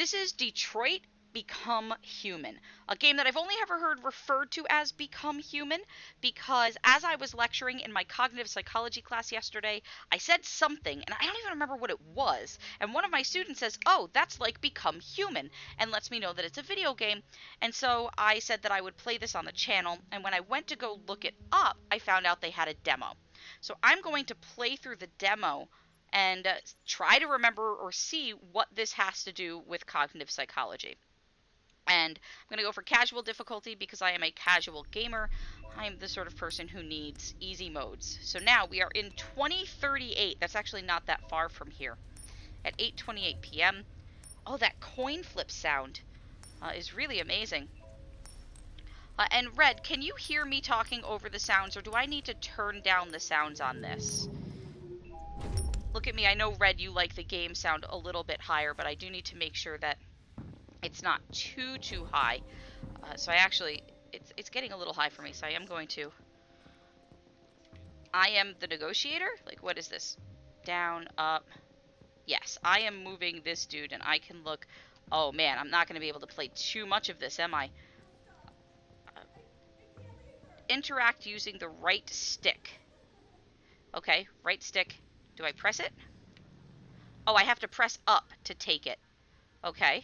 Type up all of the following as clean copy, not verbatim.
this is Detroit Become Human, a game that I've only ever heard referred to as Become Human because as I was lecturing in my cognitive psychology class yesterday, I said something, and I don't even remember what it was, and one of my students says, oh, that's like Become Human, and lets me know that it's a video game, and so I said that I would play this on the channel, and when I went to go look it up, I found out they had a demo. So I'm going to play through the demo and try to remember or see what this has to do with cognitive psychology. And I'm going to go for casual difficulty because I am a casual gamer. I'm the sort of person who needs easy modes. So now we are in 2038. That's actually not that far from here. At 8:28 p.m. Oh, that coin flip sound is really amazing. And Red, can you hear me talking over the sounds, or do I need to turn down the sounds on this? Look at me. I know, Red, you like the game sound a little bit higher, but I do need to make sure that it's not too high. So I actually, it's getting a little high for me, so I am going to. I am the negotiator? Like, what is this? Down, up. Yes, I am moving this dude, and I can look. Oh, man, I'm not going to be able to play too much of this, am I? Interact using the right stick. Okay, right stick. Do I press it? Oh, I have to press up to take it. Okay.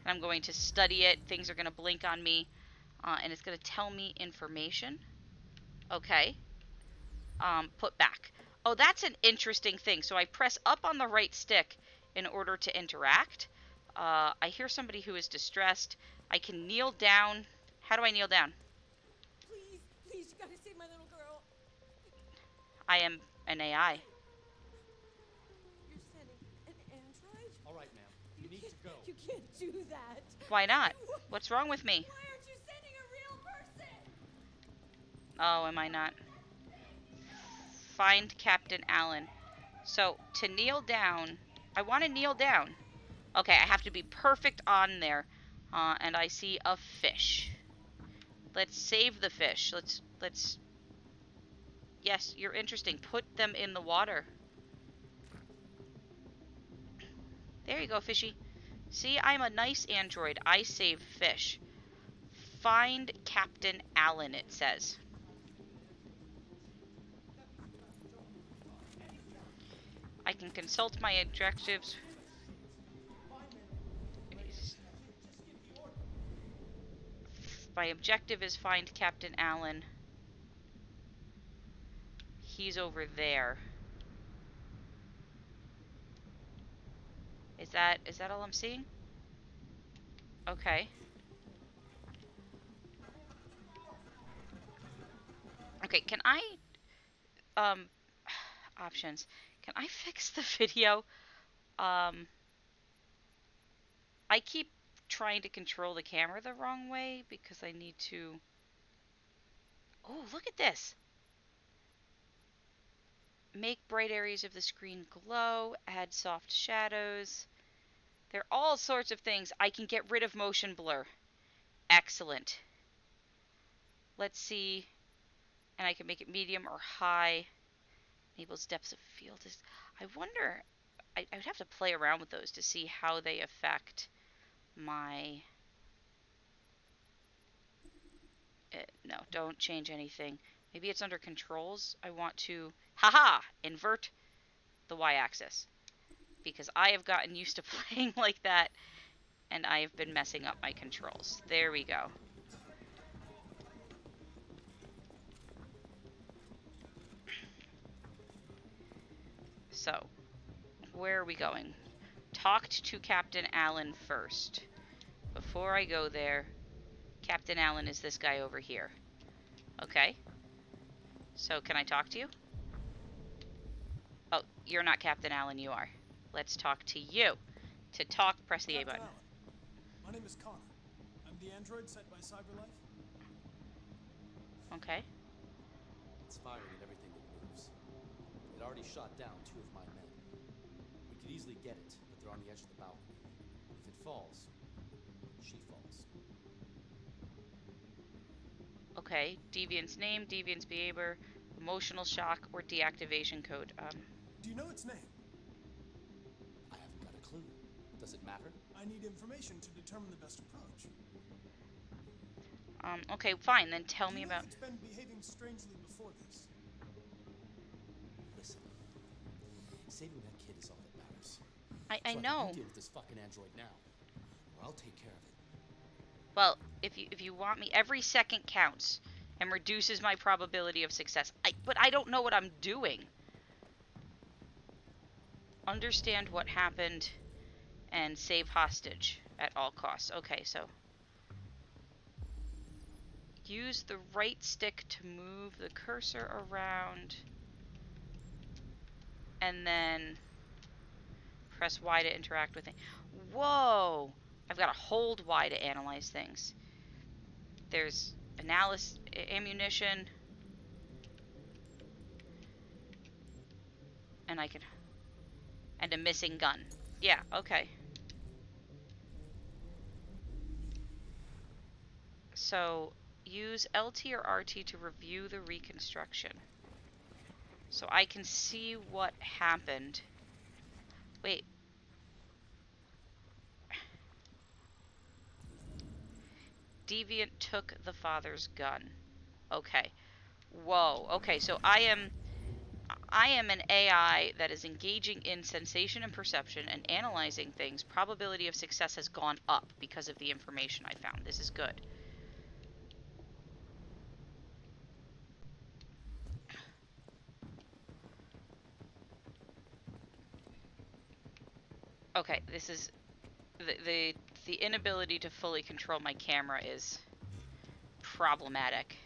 And I'm going to study it. Things are going to blink on me. And it's going to tell me information. Okay. Put back. Oh, that's an interesting thing. So I press up on the right stick in order to interact. I hear somebody who is distressed. I can kneel down. How do I kneel down? Please, please, you gotta save my little girl. I am an AI. You're sending an android? All right, ma'am. You need to go. You can't do that. Why not? What's wrong with me? Why aren't you sending a real person? Oh, am I not? Find Captain Allen. So, to kneel down, I want to kneel down. Okay, I have to be perfect on there. And I see a fish. Let's save the fish. Let's... Yes, you're interesting. Put them in the water. There you go, fishy. See, I'm a nice android. I save fish. Find Captain Allen, it says. I can consult my objectives. My objective is find Captain Allen. He's over there. Is that all I'm seeing? Okay. Okay, can I options. Can I fix the video? I keep trying to control the camera the wrong way because I need to... Oh, look at this. Make bright areas of the screen glow, add soft shadows. There are all sorts of things. I can get rid of motion blur. Excellent. Let's see. And I can make it medium or high. Enables depths of field. I wonder... I would have to play around with those to see how they affect my... no, don't change anything. Maybe it's under controls. I want to... Haha! Invert the y-axis. Because I have gotten used to playing like that, and I have been messing up my controls. There we go. So, where are we going? Talked to Captain Allen first. Before I go there, Captain Allen is this guy over here. Okay. So, can I talk to you? Oh, you're not Captain Allen, you are. Let's talk to you. To talk, press the A button. Allen. My name is Connor. I'm the android sent by CyberLife. Okay. It's firing at everything that moves. It already shot down 2 of my men. We could easily get it, but they're on the edge of the balcony. If it falls, she falls. Okay. Deviant's name, Deviant's behavior, emotional shock, or deactivation code. Do you know its name? I haven't got a clue. Does it matter? I need information to determine the best approach. Okay, fine, then tell me Do you know about... if it's been behaving strangely before this? Listen, saving that kid is all that matters. I So know. you deal with this fucking android now, or I'll take care of it. Well, if you want me, every second counts and reduces my probability of success. But I don't know what I'm doing. Understand what happened and save hostage at all costs. Okay, so use the right stick to move the cursor around and then press Y to interact with it. Whoa! I've got to hold Y to analyze things. There's ammunition, and and a missing gun. Yeah, okay. So use LT or RT to review the reconstruction. So I can see what happened. Wait. Deviant took the father's gun. Okay. Whoa. Okay, so I am an AI that is engaging in sensation and perception and analyzing things. Probability of success has gone up because of the information I found. This is good. Okay, this is the inability to fully control my camera is problematic.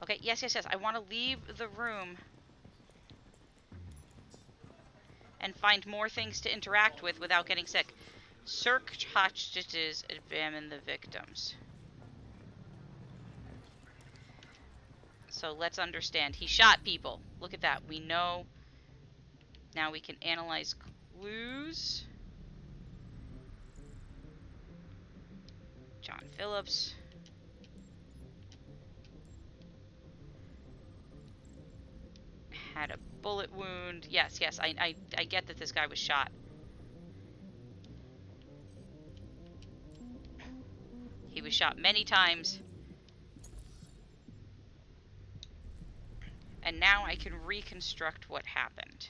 Okay, yes. I want to leave the room and find more things to interact with without getting sick. Search hostages, examine the victims. So let's understand. He shot people. Look at that. We know. Now we can analyze clues. John Phillips. Had a bullet wound. Yes, I get that this guy was shot. He was shot many times. And now I can reconstruct what happened.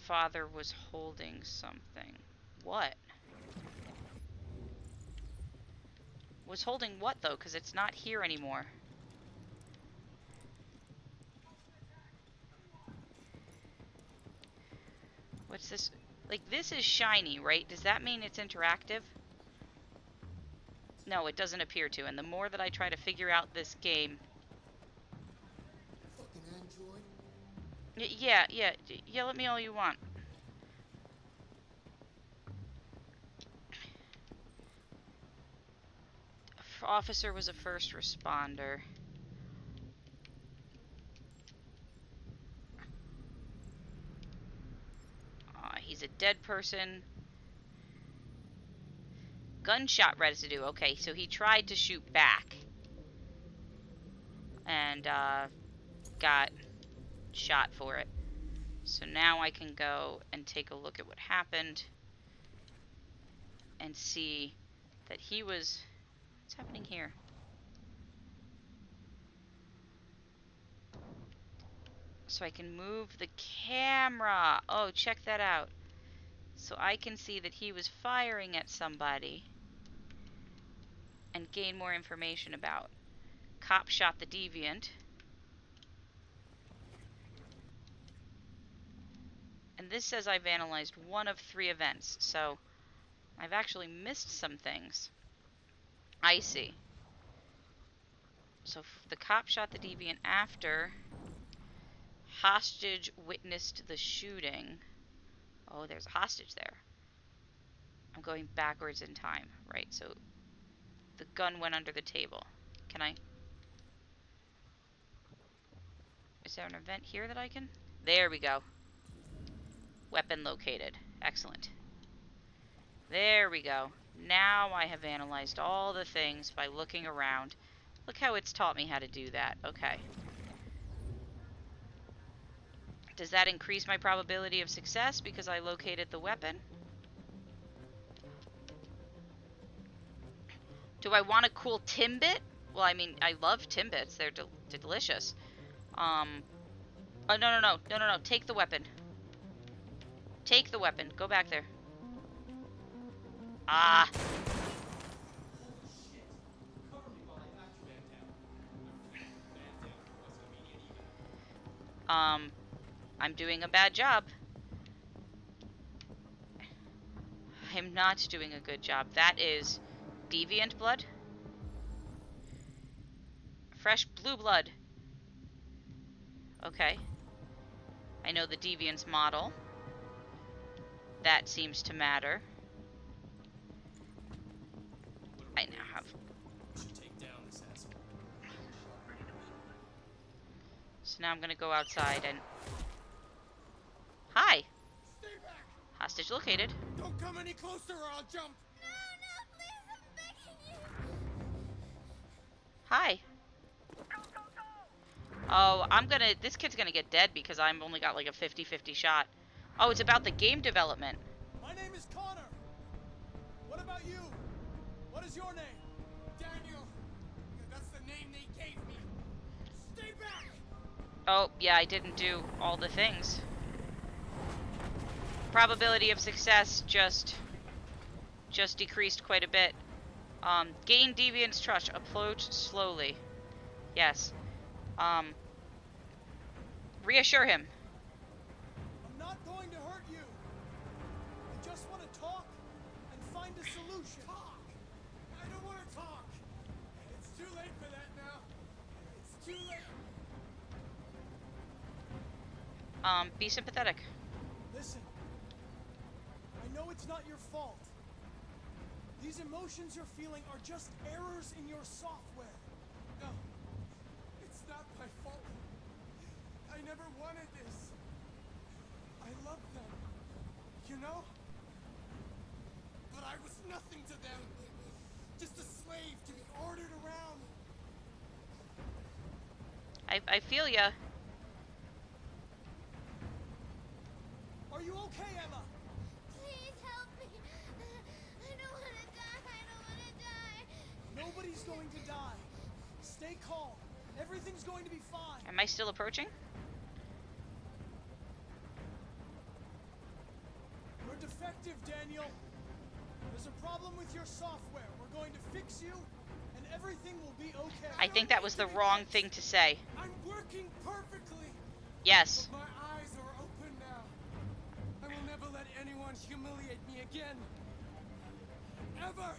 Father was holding something. What? Was holding what, though? Because it's not here anymore. What's this? Like, this is shiny, right? Does that mean it's interactive? No, it doesn't appear to. And the more that I try to figure out this game... Fucking android. Yeah, yell at me all you want. Officer was a first responder. He's a dead person. Gunshot residue. Okay, so he tried to shoot back. And, got shot for it. So now I can go and take a look at what happened. And see that he was... What's happening here? So I can move the camera. Oh, check that out. So I can see that he was firing at somebody and gain more information about. Cop shot the deviant. And this says I've analyzed 1 of 3 events, so I've actually missed some things. I see. So the cop shot the deviant after. Hostage witnessed the shooting. Oh, there's a hostage there. I'm going backwards in time, right? So the gun went under the table. Can I? Is there an event here that I can? There we go. Weapon located. Excellent. There we go. Now I have analyzed all the things by looking around. Look how it's taught me how to do that. Okay. Does that increase my probability of success because I located the weapon? Do I want a cool Timbit? Well, I mean, I love Timbits. They're delicious. Oh, no. Take the weapon. Take the weapon. Go back there. Ah. I'm doing a bad job. I'm not doing a good job. That is deviant blood. Fresh blue blood. Okay. I know the deviant's model. That seems to matter. I now have... We should take down this asshole. So now I'm gonna go outside and... Hi! Stay back! Hostage located. Don't come any closer or I'll jump! No, please, I'm begging you. Hi. Oh, this kid's gonna get dead because I've only got like a 50-50 shot. Oh, it's about the game development. My name is Connor. What about you? What is your name? Daniel! That's the name they gave me! Stay back! Oh, yeah, I didn't do all the things. Probability of success just decreased quite a bit. Gain deviant's trust. Approach slowly. Yes. Reassure him. I'm not going to hurt you. I just want to talk and find a solution. Talk! I don't want to talk! It's too late for that now. It's too late. Be sympathetic. Listen. I know it's not your fault. These emotions you're feeling are just errors in your software. No. It's not my fault. I never wanted this. I love them. You know? But I was nothing to them. Just a slave to be ordered around. I feel ya. Are you okay, Emma? Please help me. I don't want to die. I don't want to die. Nobody's going to die. Stay calm. Everything's going to be fine. Am I still approaching? You're defective, Daniel. There's a problem with your software. We're going to fix you, and everything will be okay. I think that was the wrong thing to say. I'm working perfectly. Yes. My eyes are open now. I will never let anyone humiliate me again. Ever.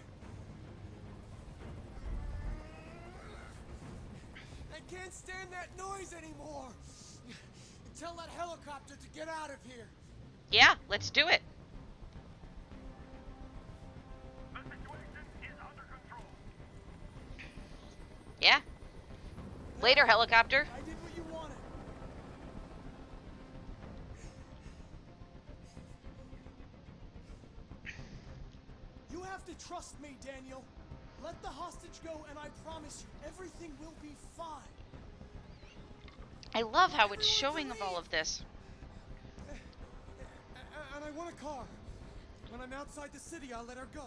I can't stand that noise anymore. Tell that helicopter to get out of here. Yeah, let's do it. The situation is under control. Yeah. Later, helicopter. I did what you wanted. You have to trust me, Daniel. Let the hostage go, and I promise you, everything will be fine. I love how it's showing of all of this. And I want a car. When I'm outside the city, I'll let her go.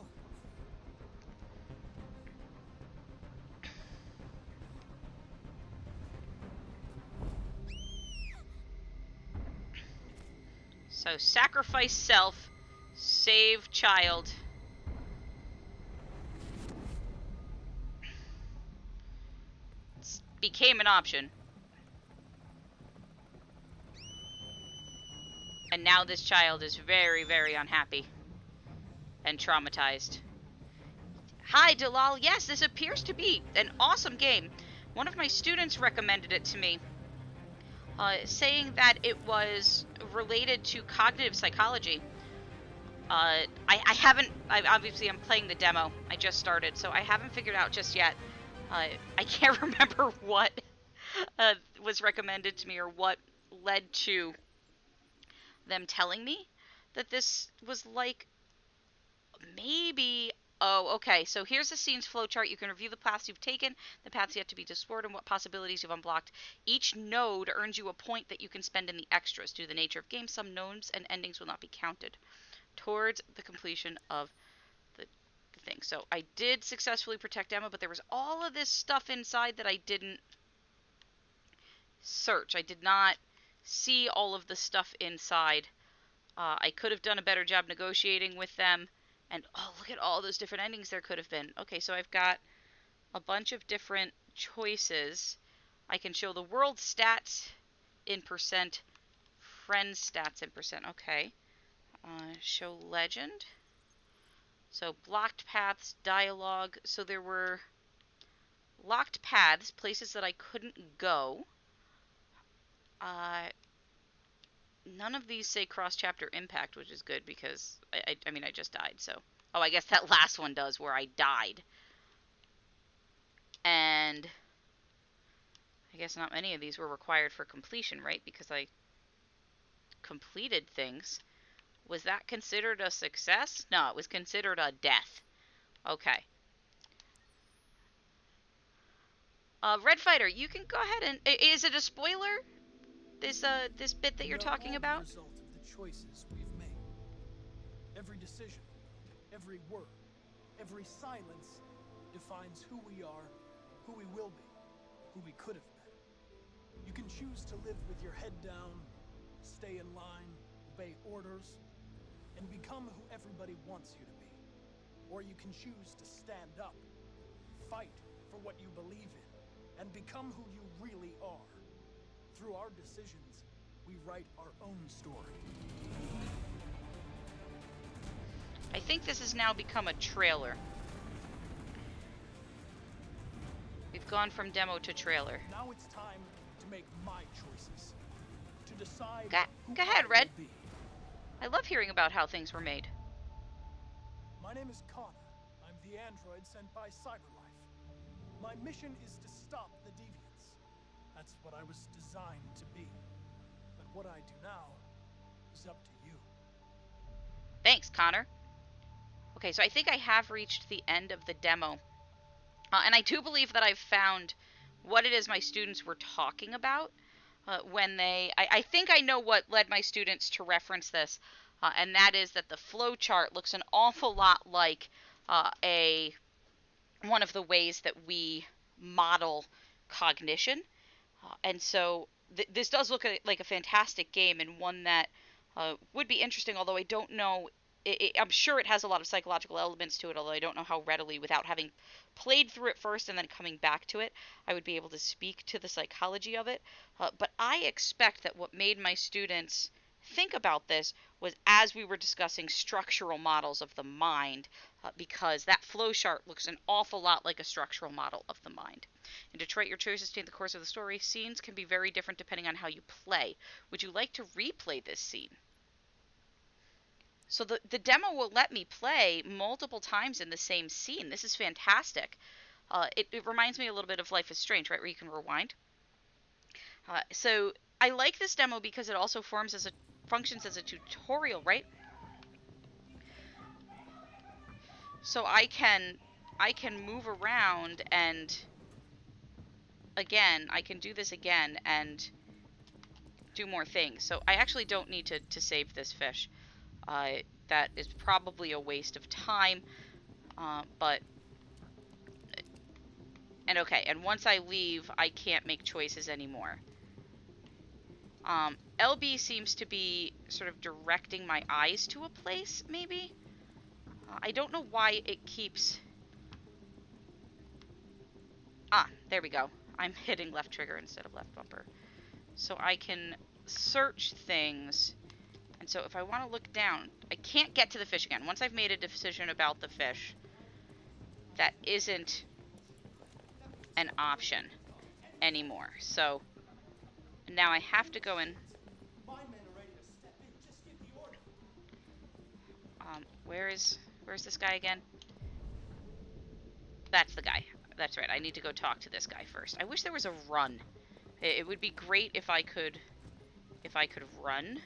So sacrifice self, save child. Became an option. And now this child is very, very unhappy and traumatized. Hi, Dalal. Yes, this appears to be an awesome game. One of my students recommended it to me, saying that it was related to cognitive psychology. I obviously I'm playing the demo. I just started, so I haven't figured out just yet. I can't remember what was recommended to me or what led to them telling me that this was like maybe Oh, okay. So here's the scene's flowchart. You can review the paths you've taken, the paths yet to be explored, and what possibilities you've unblocked. Each node earns you a point that you can spend in the extras. Due to the nature of game, some nodes and endings will not be counted towards the completion of the thing. So I did successfully protect Emma, but there was all of this stuff inside that I didn't search. I did not see all of the stuff inside. I could have done a better job negotiating with them. And, oh, look at all those different endings there could have been. Okay, so I've got a bunch of different choices. I can show the world stats in percent, friends stats in percent. Okay. Show legend. So blocked paths, dialogue. So there were locked paths, places that I couldn't go. None of these say cross-chapter impact, which is good because, I mean, I just died, so. Oh, I guess that last one does, where I died. And I guess not many of these were required for completion, right? Because I completed things. Was that considered a success? No, it was considered a death. Okay. Red Fighter, you can go ahead and... Is it a spoiler? This bit that you're talking about? The result of the choices we've made. Every decision, every word, every silence defines who we are, who we will be, who we could have been. You can choose to live with your head down, stay in line, obey orders, and become who everybody wants you to be. Or you can choose to stand up, fight for what you believe in, and become who you really are. Through our decisions, we write our own story. I think this has now become a trailer. We've gone from demo to trailer. Now it's time to make my choices. To decide Go ahead, Red. Be. I love hearing about how things were made. My name is Connor. I'm the android sent by CyberLife. My mission is to stop the deviants. That's what I was designed to be. But what I do now is up to you. Thanks, Connor. Okay, so I think I have reached the end of the demo. And I do believe that I've found what it is my students were talking about when they... I think I know what led my students to reference this, and that is that the flow chart looks an awful lot like one of the ways that we model cognition. And so this does look like a fantastic game, and one that would be interesting, although I don't know... I'm sure it has a lot of psychological elements to it, although I don't know how readily, without having played through it first and then coming back to it, I would be able to speak to the psychology of it. But I expect that what made my students think about this was as we were discussing structural models of the mind, because that flow chart looks an awful lot like a structural model of the mind. In Detroit, your choices change the course of the story. Scenes can be very different depending on how you play. Would you like to replay this scene? So the demo will let me play multiple times in the same scene. This is fantastic. It reminds me a little bit of Life is Strange, right, where you can rewind. So I like this demo because it also functions as a tutorial, right? So I can move around and again, I can do this again and do more things. So I actually don't need to save this fish. That is probably a waste of time, but... And okay, and once I leave, I can't make choices anymore. LB seems to be sort of directing my eyes to a place, maybe? I don't know why it keeps... there we go. I'm hitting left trigger instead of left bumper. So I can search things... And so if I want to look down, I can't get to the fish again. Once I've made a decision about the fish, that isn't an option anymore. So now I have to go in. Where's this guy again? That's the guy. That's right. I need to go talk to this guy first. I wish there was a run. It would be great if I could run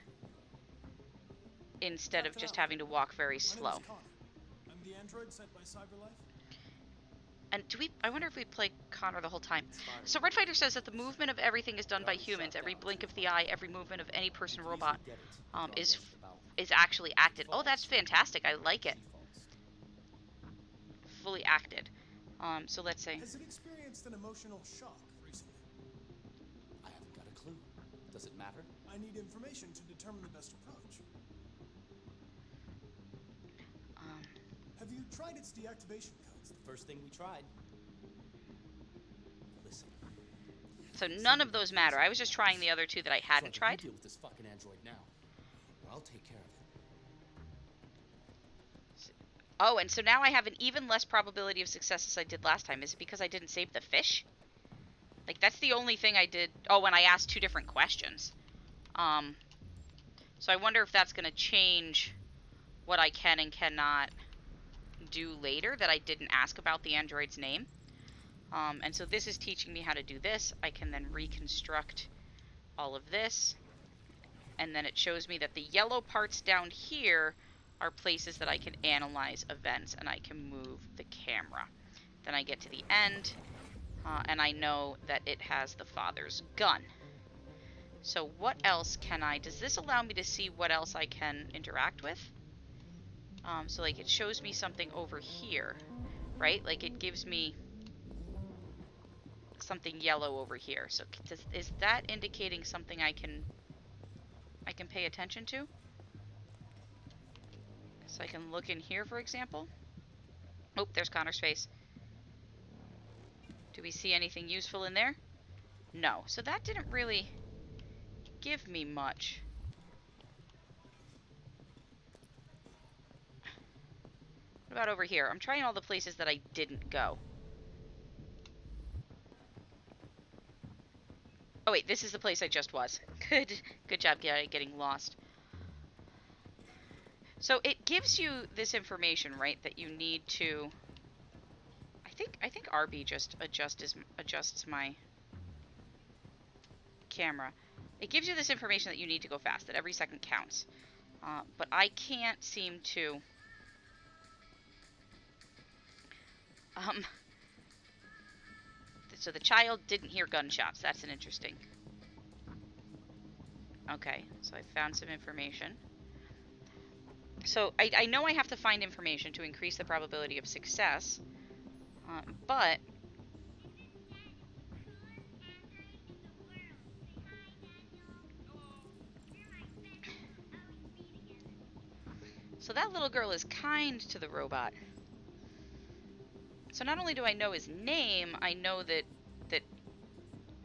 instead of just having to walk very slow. I'm the android sent by Cyberlife? And I wonder if we play Connor the whole time. It's fine. So Red Fighter says that the movement of everything is done It by already humans. shut Every down blink two of of the my eye, men. every movement of any person or We could robot easily get it, but they're on the is edge of the balcony. is actually acted. Oh, that's falls, fantastic. I like it. She falls. Fully acted. So let's say. Has it experienced an emotional shock recently? I haven't got a clue. Does it matter? I need information to determine the best approach. Have you tried its deactivation codes? The first thing we tried. Listen. So none of those matter. I was just trying the other two that I hadn't So tried. you deal with this fucking android now, or I'll take care of it. Oh, and so now I have an even less probability of success as I did last time. Is it because I didn't save the fish? Like, that's the only thing I did. Oh, when I asked 2 different questions. So I wonder if that's going to change what I can and cannot do later that I didn't ask about the android's name. And so this is teaching me how to do this. I can then reconstruct all of this. And then it shows me that the yellow parts down here are places that I can analyze events, and I can move the camera. Then I get to the end, and I know that it has the father's gun. So what else can does this allow me to see what else I can interact with? So like it shows me something over here, right? Like it gives me something yellow over here. So is that indicating something I can pay attention to? So I can look in here, for example. Oh, there's Connor's face. Do we see anything useful in there? No. So that didn't really give me much. What about over here? I'm trying all the places that I didn't go. Oh wait, this is the place I just was. Good job getting lost. So it gives you this information, right, that you need to. I think RB just adjusts my camera. It gives you this information that you need to go fast, that every second counts. But I can't seem to. So the child didn't hear gunshots. That's an interesting. Okay, so I found some information. So I know I have to find information to increase the probability of success, but so that little girl is kind to the robot. So not only do I know his name, I know that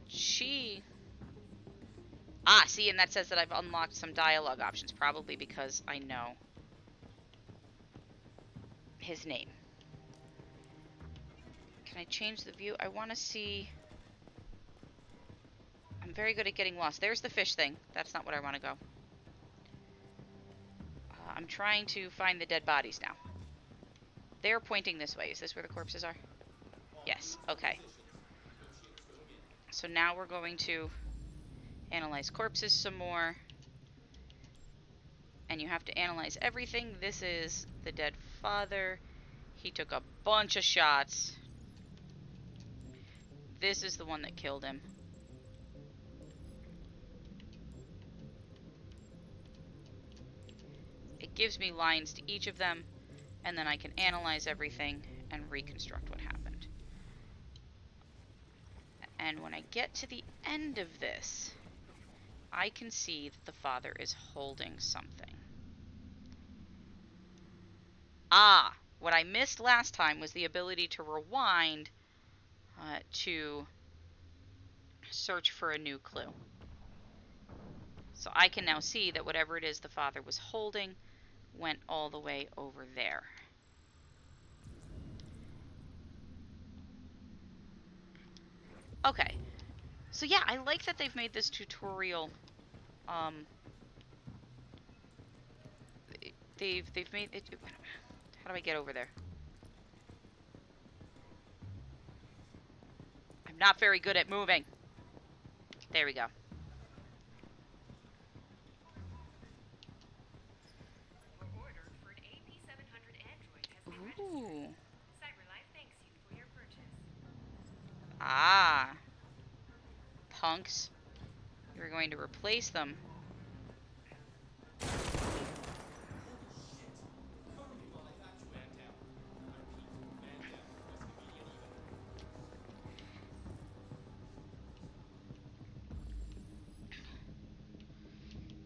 she. Ah, see, and that says that I've unlocked some dialogue options, probably because I know his name. Can I change the view? I want to see. I'm very good at getting lost. There's the fish thing. That's not what I want to go. I'm trying to find the dead bodies now. They're pointing this way. Is this where the corpses are? Yes. Okay. So now we're going to analyze corpses some more. And you have to analyze everything. This is the dead father. He took a bunch of shots. This is the one that killed him. It gives me lines to each of them, and then I can analyze everything and reconstruct what happened. And when I get to the end of this, I can see that the father is holding something. Ah! What I missed last time was the ability to rewind to search for a new clue. So I can now see that whatever it is the father was holding went all the way over there. Okay. So yeah, I like that they've made this tutorial. They've made it. How do I get over there? I'm not very good at moving. There we go. Ah. Punks. You're going to replace them.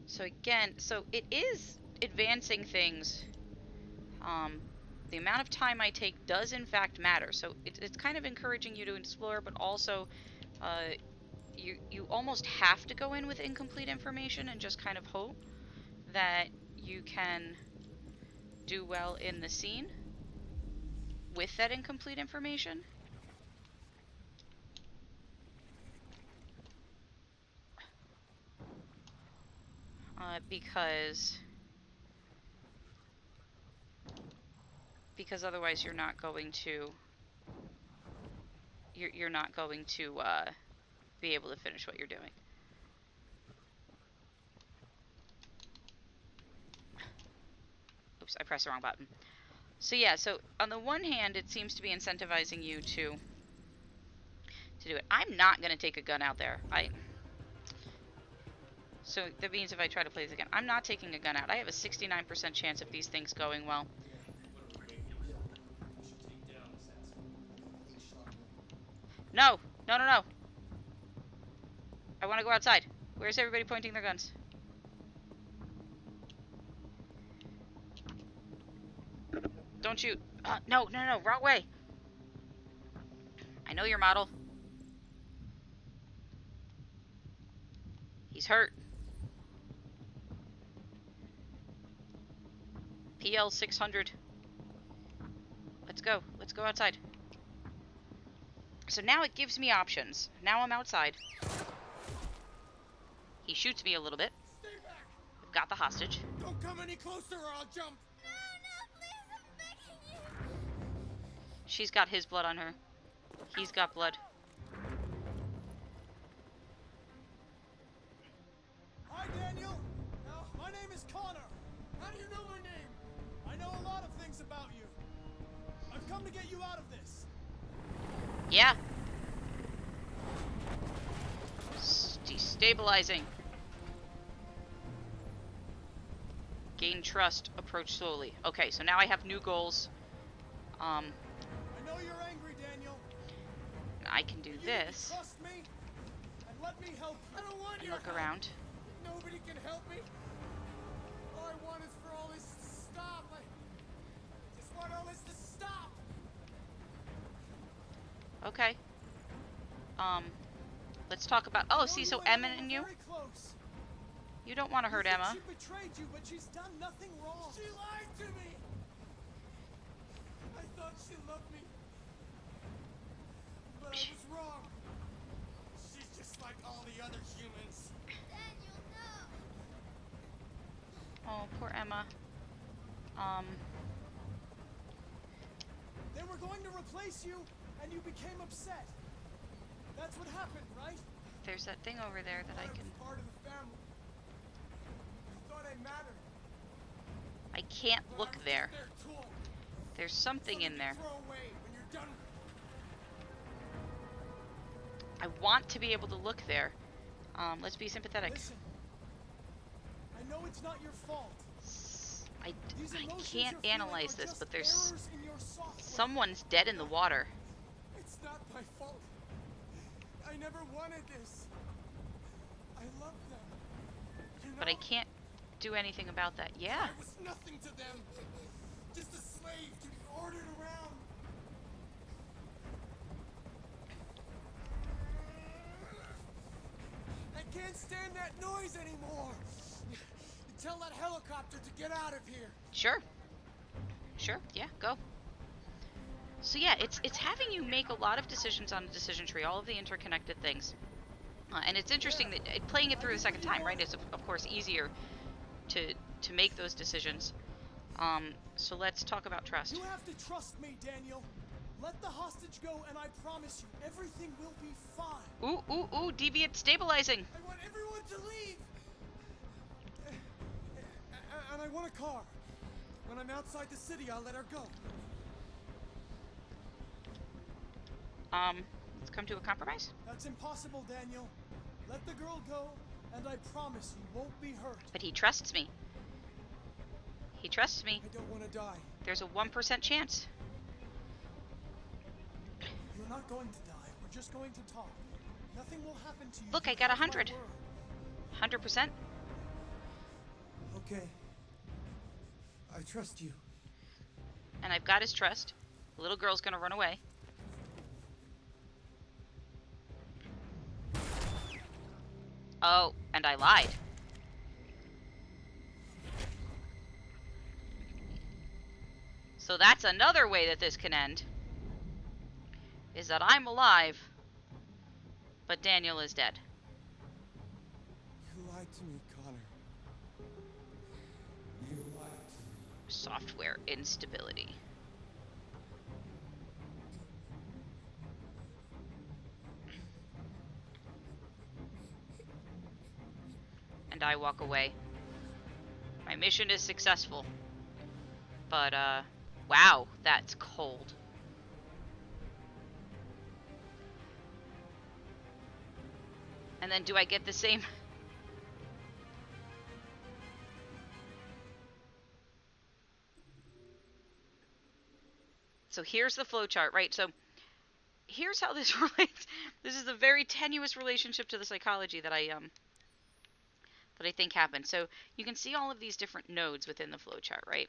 So again, so it is advancing things. The amount of time I take does in fact matter. So it's kind of encouraging you to explore, but also you almost have to go in with incomplete information and just kind of hope that you can do well in the scene with that incomplete information. Because otherwise you're not going to be able to finish what you're doing. Oops, I pressed the wrong button. So yeah, so on the one hand, it seems to be incentivizing you to do it. I'm not going to take a gun out there. So that means if I try to play this again, I'm not taking a gun out. I have a 69% chance of these things going well. No! No, no, no! I want to go outside. Where's everybody pointing their guns? Don't shoot. No, no, no, wrong way. I know your model. He's hurt. PL 600. Let's go. Let's go outside. So now it gives me options. Now I'm outside. He shoots me a little bit. Stay back! I've got the hostage. Don't come any closer or I'll jump! No, no, please, I'm begging you. She's got his blood on her. He's got blood. Hi, Daniel. My name is Connor. How do you know my name? I know a lot of things about you. I've come to get you out of this. Yeah. Destabilizing. Gain trust. Approach slowly. Okay, so now I have new goals. I know you're angry, Daniel. I can do this. Trust me and let me help you. I don't want And your look help. around. Nobody can help me. All I want is for all this to stop. I just want all this to stop. Okay. Let's talk about. Oh, see, so Emma and you. Very close. You don't want to hurt You think Emma. She betrayed you, but she's done nothing wrong. She lied to me. I thought she loved me. But I was wrong. She's just like all the other humans. Daniel, no. Oh, poor Emma. They were going to replace you, and you became upset. That's what happened, right? There's that thing over there that I can. Part of the family. I thought I mattered. I can't But look I was there. just their tool. There's something in there. Throw away when you're done. I want to be able to look there. Let's be sympathetic. Listen, I know it's not your fault. I These emotions can't you're feeling analyze are this, just but there's errors in your software. someone's dead in the water. It's not my fault. I never wanted this. I love them. You know? But I can't do anything about that. Yeah. I was nothing to them. Just a slave to be ordered around. I can't stand that noise anymore. Tell that helicopter to get out of here. Sure. Sure. Yeah, go. So yeah, it's having you make a lot of decisions on a decision tree, all of the interconnected things. And it's interesting that playing it through the second time, right, is of course easier to make those decisions. So let's talk about trust. You have to trust me, Daniel. Let the hostage go, and I promise you, everything will be fine. Ooh, ooh, ooh, deviant stabilizing. I want everyone to leave. And I want a car. When I'm outside the city, I'll let her go. come to a compromise? That's impossible, Daniel. Let the girl go, and I promise you won't be hurt. But he trusts me. He trusts me. I don't want to die. There's a 1% chance. You're not going to die. We're just going to talk. Nothing will happen to you. Look, I You got have my 100. word. 100%. Okay. I trust you. And I've got his trust. The little girl's gonna run away. Oh, and I lied. So that's another way that this can end. Is that I'm alive, but Daniel is dead. You lied to me, Connor. You lied to me. Software instability. And I walk away. My mission is successful. But, wow, that's cold. And then do I get the same? So here's the flowchart, right? So here's how this relates. This is a very tenuous relationship to the psychology that I think happened. So you can see all of these different nodes within the flowchart, right?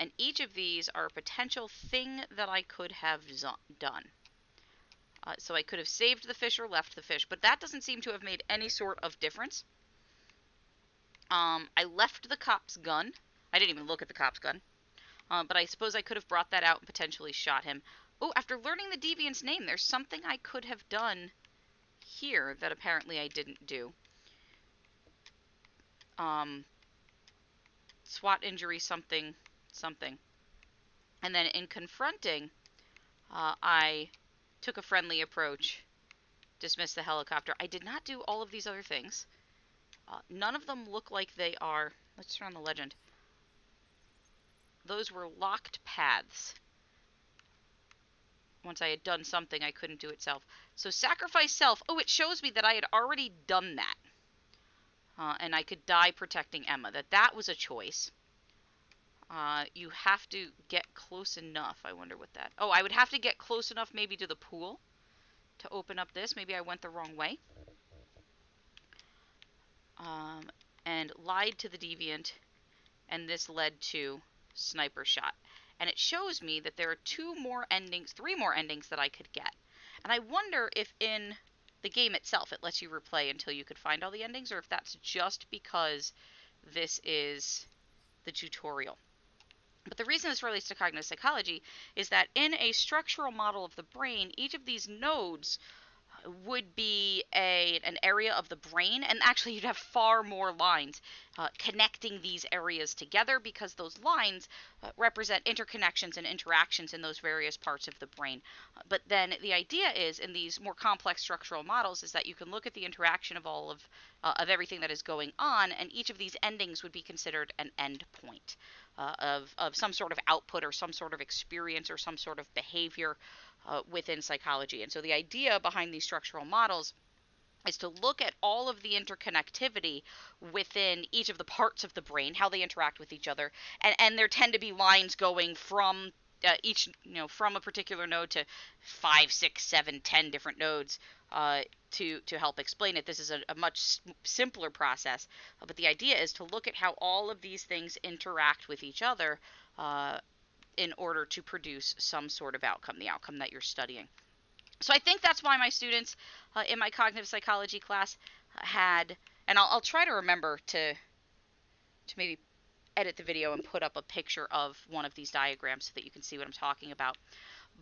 And each of these are a potential thing that I could have done. So I could have saved the fish or left the fish, but that doesn't seem to have made any sort of difference. I left the cop's gun. I didn't even look at the cop's gun. But I suppose I could have brought that out and potentially shot him. Oh, after learning the deviant's name, there's something I could have done here that apparently I didn't do. SWAT injury something. And then in confronting, I took a friendly approach, dismissed the helicopter. I did not do all of these other things. None of them look like they are... Let's turn on the legend. Those were locked paths. Once I had done something, I couldn't do it self. So sacrifice self. Oh, it shows me that I had already done that. And I could die protecting Emma. That was a choice. You have to get close enough. I wonder what that... Oh, I would have to get close enough maybe to the pool to open up this. Maybe I went the wrong way. And lied to the deviant. And this led to sniper shot. And it shows me that there are three more endings that I could get. And I wonder if in the game itself it lets you replay until you could find all the endings, or if that's just because this is the tutorial. But the reason this relates to cognitive psychology is that in a structural model of the brain, each of these nodes would be an area of the brain, and actually you'd have far more lines connecting these areas together, because those lines represent interconnections and interactions in those various parts of the brain. But then the idea is, in these more complex structural models, is that you can look at the interaction of all of everything that is going on, and each of these endings would be considered an end point of some sort of output or some sort of experience or some sort of behavior within psychology. And so the idea behind these structural models is to look at all of the interconnectivity within each of the parts of the brain, how they interact with each other, and there tend to be lines going from from a particular node to 5, 6, 7, 10 different nodes to help explain it. This is a much simpler process, but the idea is to look at how all of these things interact with each other in order to produce some sort of outcome, the outcome that you're studying. So I think that's why my students in my cognitive psychology class had, and I'll try to remember to maybe edit the video and put up a picture of one of these diagrams so that you can see what I'm talking about.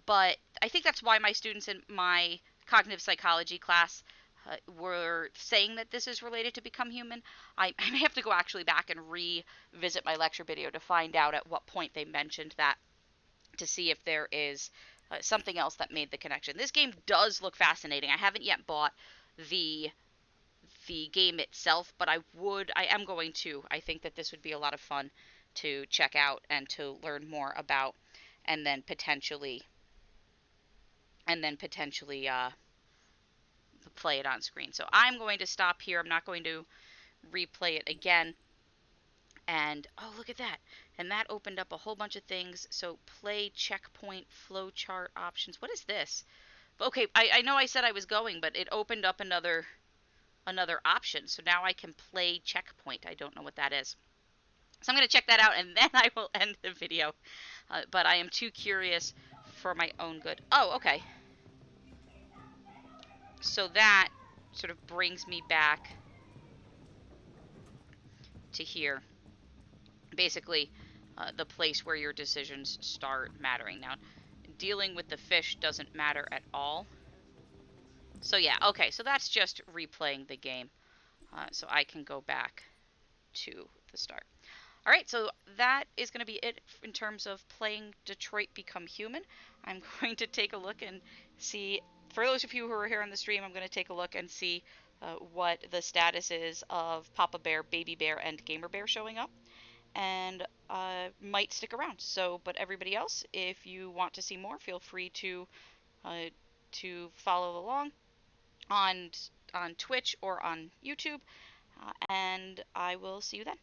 But I think that's why my students in my cognitive psychology class were saying that this is related to Become Human. I may have to go actually back and revisit my lecture video to find out at what point they mentioned that, to see if there is something else that made the connection. This game does look fascinating. I haven't yet bought the game itself, but I am going to. I think that this would be a lot of fun to check out and to learn more about, and then potentially play it on screen. So I'm going to stop here. I'm not going to replay it again. And oh, look at that. And that opened up a whole bunch of things. So play, checkpoint, flowchart options. What is this? Okay, I know I said I was going, but it opened up another option. So now I can play checkpoint. I don't know what that is. So I'm going to check that out, and then I will end the video. But I am too curious for my own good. Oh, okay. So that sort of brings me back to here. Basically, the place where your decisions start mattering. Now, dealing with the fish doesn't matter at all. So yeah, okay, so that's just replaying the game. So I can go back to the start. Alright, so that is going to be it in terms of playing Detroit Become Human. I'm going to take a look and see, for those of you who are here on the stream, I'm going to take a look and see what the status is of Papa Bear, Baby Bear, and Gamer Bear showing up. And might stick around. So, but everybody else, if you want to see more, feel free to follow along on Twitch or on YouTube, and I will see you then.